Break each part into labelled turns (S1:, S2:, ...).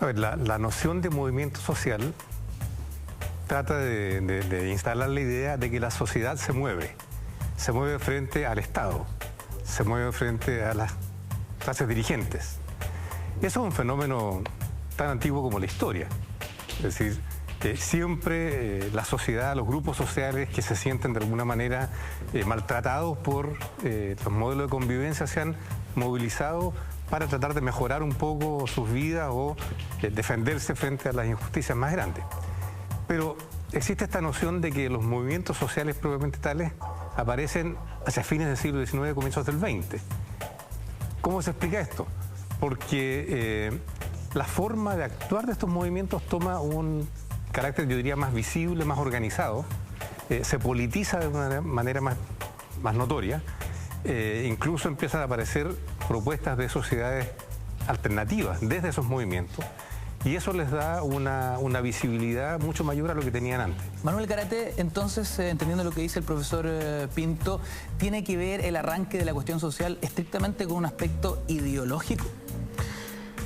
S1: A ver, la noción de movimiento social trata de instalar la idea de que la sociedad se mueve frente al Estado, se mueve frente a las clases dirigentes. Eso es un fenómeno tan antiguo como la historia. Es decir, siempre la sociedad, los grupos sociales que se sienten de alguna manera maltratados por los modelos de convivencia se han movilizado para tratar de mejorar un poco sus vidas o defenderse frente a las injusticias más grandes. Pero existe esta noción de que los movimientos sociales propiamente tales aparecen hacia fines del siglo XIX, comienzos del XX. ¿Cómo se explica esto? Porque la forma de actuar de estos movimientos toma un carácter, yo diría, más visible, más organizado, se politiza de una manera más notoria, incluso empiezan a aparecer propuestas de sociedades alternativas desde esos movimientos, y eso les da una visibilidad mucho mayor a lo que tenían antes.
S2: Manuel Garate, entonces, entendiendo lo que dice el profesor Pinto, ¿tiene que ver el arranque de la cuestión social estrictamente con un aspecto ideológico?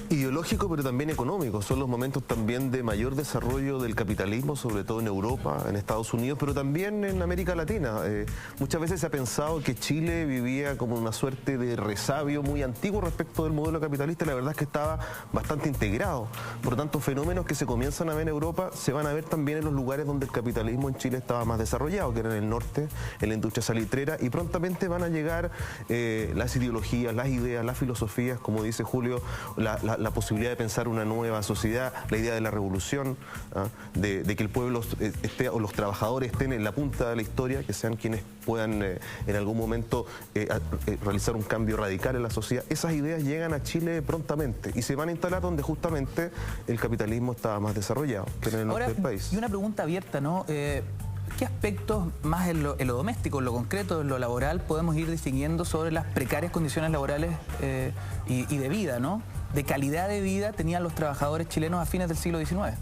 S3: Ideológico, pero también económico. Son los momentos también de mayor desarrollo del capitalismo, sobre todo en Europa, en Estados Unidos, pero también en América Latina. Muchas veces se ha pensado que Chile vivía como una suerte de resabio muy antiguo respecto del modelo capitalista, y la verdad es que estaba bastante integrado. Por lo tanto, fenómenos que se comienzan a ver en Europa se van a ver también en los lugares donde el capitalismo en Chile estaba más desarrollado, que era en el norte, en la industria salitrera, y prontamente van a llegar las ideologías, las ideas, las filosofías, como dice Julio, la posibilidad de pensar una nueva sociedad, la idea de la revolución, de que el pueblo esté, o los trabajadores estén en la punta de la historia, que sean quienes puedan en algún momento realizar un cambio radical en la sociedad. Esas ideas llegan a Chile prontamente y se van a instalar donde justamente el capitalismo estaba más desarrollado, que en el norte del país.
S2: Y una pregunta abierta, ¿no? ¿Qué aspectos más en lo doméstico, en lo concreto, en lo laboral, podemos ir distinguiendo sobre las precarias condiciones laborales y de vida, ¿no? De calidad de vida tenían los trabajadores chilenos a fines del siglo XIX.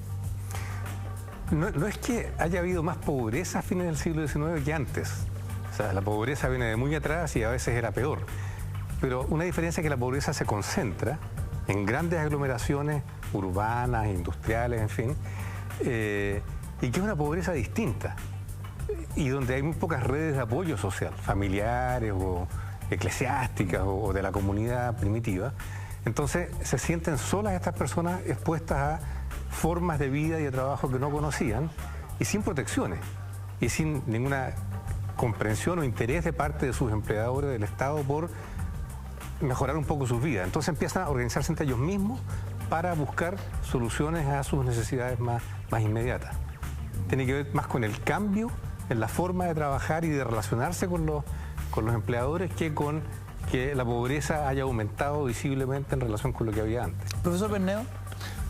S1: No es que haya habido más pobreza a fines del siglo XIX que antes. O sea, la pobreza viene de muy atrás y a veces era peor. Pero una diferencia es que la pobreza se concentra en grandes aglomeraciones urbanas, industriales, en fin, y que es una pobreza distinta y donde hay muy pocas redes de apoyo social, familiares o eclesiásticas o de la comunidad primitiva. Entonces se sienten solas estas personas expuestas a formas de vida y de trabajo que no conocían y sin protecciones y sin ninguna comprensión o interés de parte de sus empleadores del Estado por mejorar un poco sus vidas. Entonces empiezan a organizarse entre ellos mismos para buscar soluciones a sus necesidades más inmediatas. Tiene que ver más con el cambio en la forma de trabajar y de relacionarse con los empleadores que con que la pobreza haya aumentado visiblemente en relación con lo que había antes.
S2: Profesor Berneo.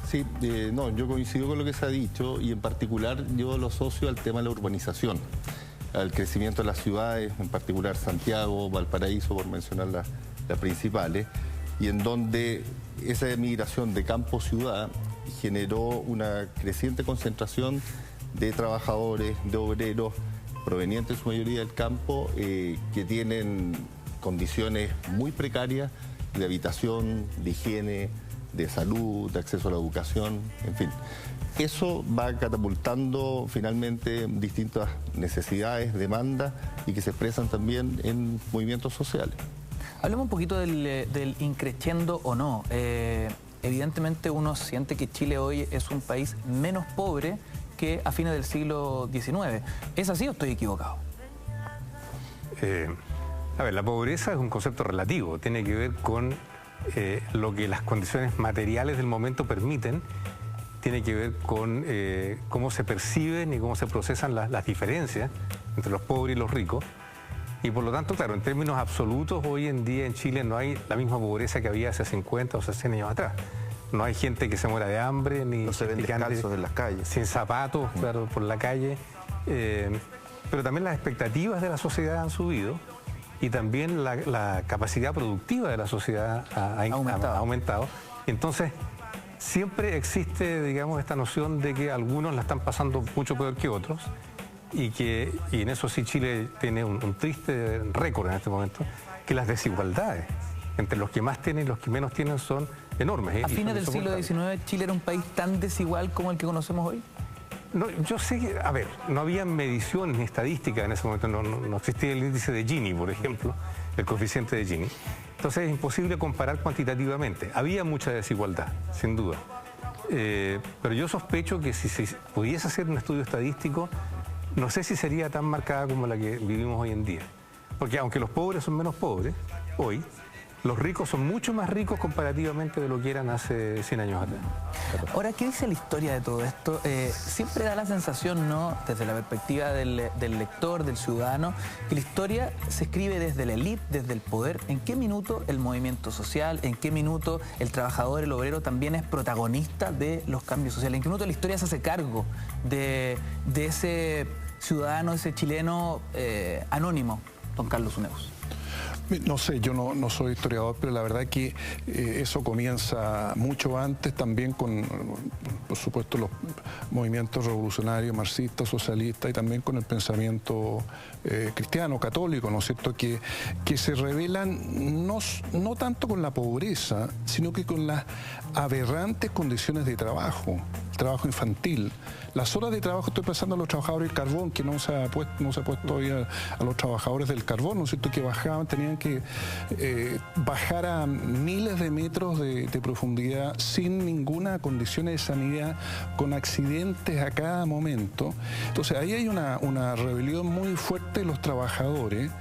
S4: Sí, no, yo coincido con lo que se ha dicho y en particular yo lo asocio al tema de la urbanización, al crecimiento de las ciudades, en particular Santiago, Valparaíso, por mencionar las principales, y en donde esa migración de campo-ciudad generó una creciente concentración de trabajadores, de obreros, provenientes en su mayoría del campo, que tienen condiciones muy precarias de habitación, de higiene, de salud, de acceso a la educación, en fin. Eso va catapultando finalmente distintas necesidades, demandas y que se expresan también en movimientos sociales.
S2: Hablemos un poquito del increciendo o no. Evidentemente uno siente que Chile hoy es un país menos pobre que a fines del siglo XIX. ¿Es así o estoy equivocado?
S1: A ver, la pobreza es un concepto relativo, tiene que ver con lo que las condiciones materiales del momento permiten, tiene que ver con cómo se perciben y cómo se procesan las diferencias entre los pobres y los ricos. Y por lo tanto, claro, en términos absolutos, hoy en día en Chile no hay la misma pobreza que había hace 50 o 60 años atrás. No hay gente que se muera de hambre, ni
S3: no se ven descalzos en las calles,
S1: sin zapatos, claro, por la calle. Pero también las expectativas de la sociedad han subido y también la capacidad productiva de la sociedad ha aumentado. Entonces, siempre existe, digamos, esta noción de que algunos la están pasando mucho peor que otros y en eso sí Chile tiene un triste récord en este momento, que las desigualdades entre los que más tienen y los que menos tienen son enormes.
S2: ¿A fines del siglo XIX Chile era un país tan desigual como el que conocemos hoy?
S1: No, yo sé que, a ver, no había mediciones ni estadísticas en ese momento, no existía el índice de Gini, por ejemplo, el coeficiente de Gini. Entonces es imposible comparar cuantitativamente. Había mucha desigualdad, sin duda. Pero yo sospecho que si se pudiese hacer un estudio estadístico, no sé si sería tan marcada como la que vivimos hoy en día. Porque aunque los pobres son menos pobres, hoy, los ricos son mucho más ricos comparativamente de lo que eran hace 100 años atrás.
S2: Ahora, ¿qué dice la historia de todo esto? Siempre da la sensación, ¿no?, desde la perspectiva del lector, del ciudadano, que la historia se escribe desde la élite, desde el poder. ¿En qué minuto el movimiento social, en qué minuto el trabajador, el obrero también es protagonista de los cambios sociales? ¿En qué minuto la historia se hace cargo de ese ciudadano, ese chileno anónimo, don Carlos Huneeus?
S5: No sé, yo no soy historiador, pero la verdad que eso comienza mucho antes también con, por supuesto, los movimientos revolucionarios, marxistas, socialistas y también con el pensamiento cristiano, católico, ¿no es cierto?, que se revelan no tanto con la pobreza, sino que con las aberrantes condiciones de trabajo infantil. Las horas de trabajo, estoy pensando en los trabajadores del carbón, que no se ha puesto todavía a los trabajadores del carbón, ¿no es cierto?, que bajaban, tenían que bajar a miles de metros de profundidad sin ninguna condición de sanidad, con accidentes a cada momento. Entonces ahí hay una rebelión muy fuerte de los trabajadores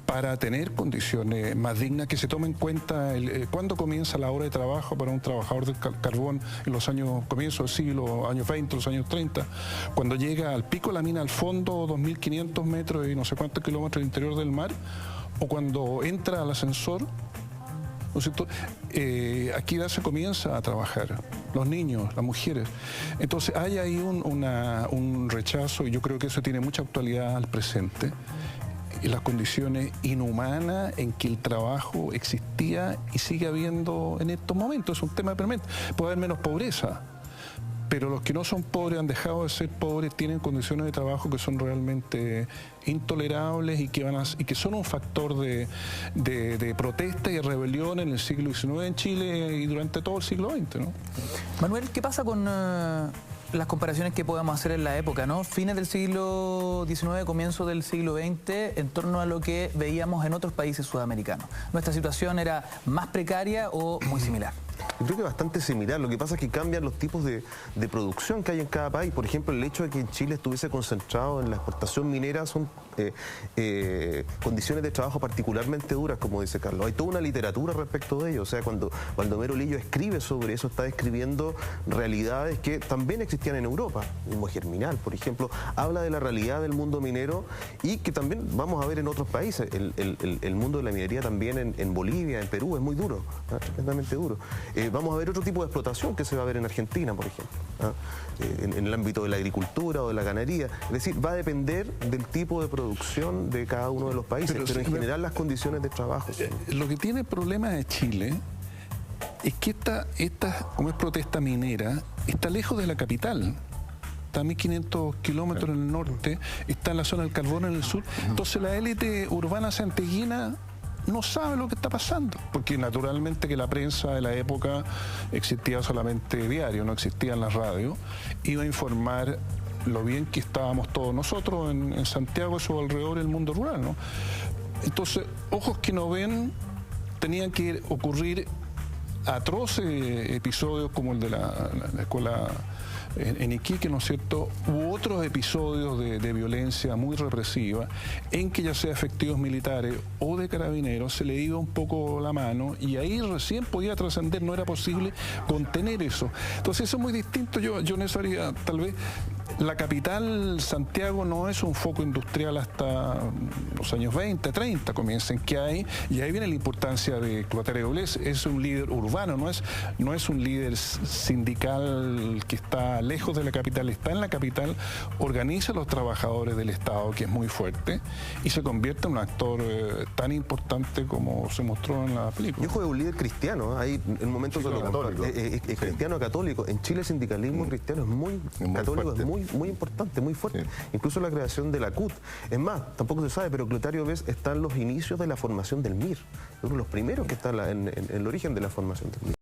S5: para tener condiciones más dignas, que se tome en cuenta cuándo comienza la hora de trabajo para un trabajador del carbón en los años, comienzo del siglo, años 20, los años 30, cuando llega al pico de la mina, al fondo, 2.500 metros y no sé cuántos kilómetros del interior del mar, o cuando entra al ascensor, ¿no es cierto? Aquí ya se comienza a trabajar, los niños, las mujeres. Entonces hay ahí un rechazo, y yo creo que eso tiene mucha actualidad al presente, y las condiciones inhumanas en que el trabajo existía y sigue habiendo en estos momentos. Es un tema permanente. Puede haber menos pobreza, pero los que no son pobres, han dejado de ser pobres, tienen condiciones de trabajo que son realmente intolerables y que son un factor de protesta y de rebelión en el siglo XIX en Chile y durante todo el siglo XX, ¿no?
S2: Manuel, ¿qué pasa con las comparaciones que podamos hacer en la época, ¿no? Fines del siglo XIX, comienzo del siglo XX, en torno a lo que veíamos en otros países sudamericanos. ¿Nuestra situación era más precaria o muy similar?
S3: Yo creo que bastante similar. Lo que pasa es que cambian los tipos de producción que hay en cada país. Por ejemplo, el hecho de que en Chile estuviese concentrado en la exportación minera son condiciones de trabajo particularmente duras, como dice Carlos. Hay toda una literatura respecto de ello. O sea, cuando Baldomero Lillo escribe sobre eso, está describiendo realidades que también existían en Europa. Como Germinal, por ejemplo, habla de la realidad del mundo minero y que también vamos a ver en otros países. El mundo de la minería también en Bolivia, en Perú, es muy duro, tremendamente duro. Vamos a ver otro tipo de explotación que se va a ver en Argentina, por ejemplo, en el ámbito de la agricultura o de la ganadería. Es decir, va a depender del tipo de producción de cada uno de los países, pero en general las condiciones de trabajo.
S5: Lo que tiene el problema de Chile es que esta como es protesta minera, está lejos de la capital. Está a 1.500 kilómetros en el norte, está en la zona del carbón en el sur. Entonces la élite urbana santiaguina no sabe lo que está pasando, porque naturalmente que la prensa de la época existía solamente diario, no existían las radios, iba a informar lo bien que estábamos todos nosotros en Santiago, eso alrededor del mundo rural, ¿no? Entonces, ojos que no ven, tenían que ocurrir atroces episodios como el de la escuela en Iquique, ¿no es cierto?, u otros episodios de violencia muy represiva, en que ya sea efectivos militares o de carabineros, se le iba un poco la mano y ahí recién podía trascender, no era posible contener eso. Entonces eso es muy distinto, yo en eso haría, tal vez, la capital, Santiago, no es un foco industrial hasta los años 20, 30, comienzan que hay, y ahí viene la importancia de Clotario Blest, es un líder urbano, no es un líder sindical que está lejos de la capital, está en la capital, organiza a los trabajadores del Estado, que es muy fuerte, y se convierte en un actor tan importante como se mostró en la película.
S3: Yo es un líder cristiano, hay en momentos
S4: sí, católico.
S3: Es cristiano católico. En Chile el sindicalismo cristiano es muy católico, fuerte. Es muy importante, muy fuerte. Sí. Incluso la creación de la CUT. Es más, tampoco se sabe, pero Clotario Blest está en los inicios de la formación del MIR. Es uno de los primeros que está en el origen de la formación del MIR.